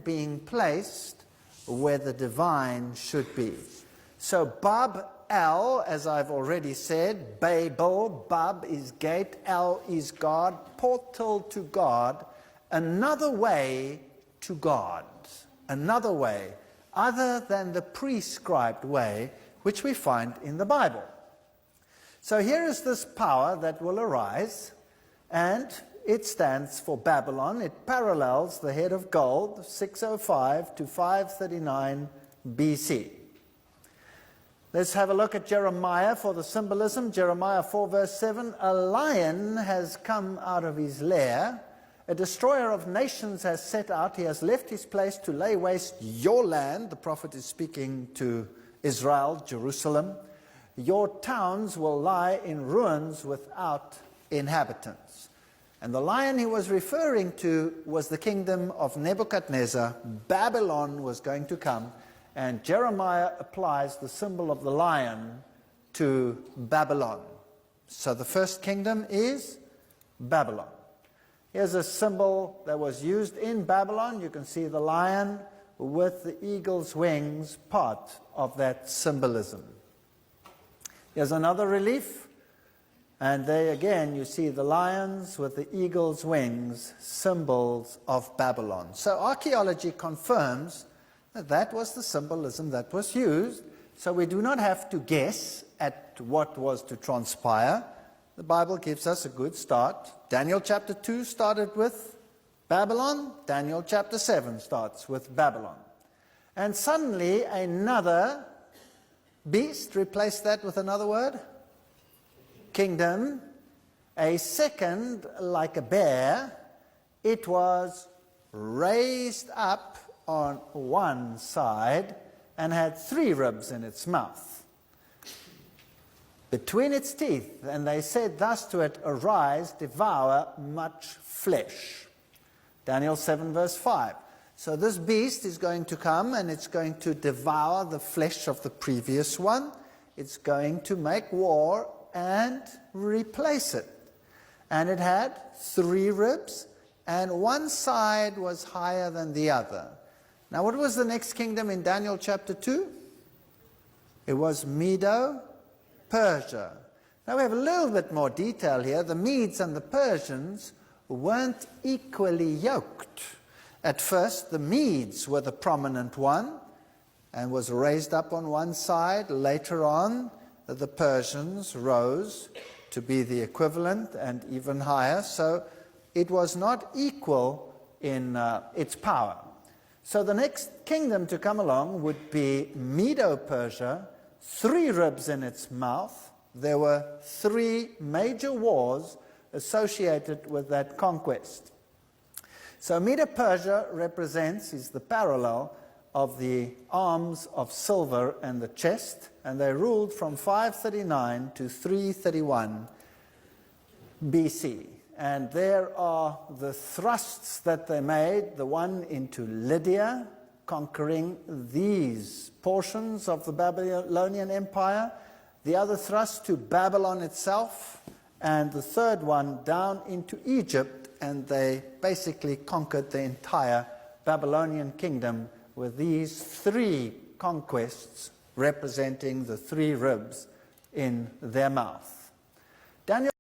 being placed where the divine should be. So Bab El, as I've already said, Babel, Bab is gate, El is God, portal to God, another way to God, another way other than the prescribed way which we find in the Bible. So here is this power that will arise, and it stands for Babylon. It parallels the head of gold, 605 to 539 BC. Let's have a look at Jeremiah for the symbolism. Jeremiah 4 verse 7, a lion has come out of his lair. A destroyer of nations has set out. He has left his place to lay waste your land. The prophet is speaking to Israel, Jerusalem. Your towns will lie in ruins without inhabitants. And the lion he was referring to was the kingdom of Nebuchadnezzar. Babylon was going to come. And Jeremiah applies the symbol of the lion to Babylon. So the first kingdom is Babylon. Here's a symbol that was used in Babylon. You can see the lion with the eagle's wings, part of that symbolism. Here's another relief. And there again you see the lions with the eagle's wings, symbols of Babylon. So archaeology confirms that was the symbolism that was used, so we do not have to guess at what was to transpire. The Bible gives us a good start. Daniel chapter 2 started with Babylon. Daniel chapter 7 starts with Babylon. And suddenly another beast, replace that with another word, kingdom, a second like a bear, it was raised up on one side and had 3 ribs in its mouth between its teeth, and they said thus to it, arise, devour much flesh. Daniel 7 verse 5. So this beast is going to come and it's going to devour the flesh of the previous one. It's going to make war and replace it. And it had 3 ribs, and one side was higher than the other. Now, what was the next kingdom in Daniel chapter 2? It was Medo-Persia. Now, we have a little bit more detail here. The Medes and the Persians weren't equally yoked. At first, the Medes were the prominent one and was raised up on one side. Later on, the Persians rose to be the equivalent and even higher. So it was not equal in its power. So the next kingdom to come along would be Medo-Persia, 3 ribs in its mouth. There were 3 major wars associated with that conquest. So Medo-Persia represents, is the parallel of the arms of silver and the chest, and they ruled from 539 to 331 BC. And there are the thrusts that they made, the one into Lydia, conquering these portions of the Babylonian Empire, the other thrust to Babylon itself, and the third one down into Egypt, and they basically conquered the entire Babylonian kingdom with these 3 conquests representing the 3 ribs in their mouth. Daniel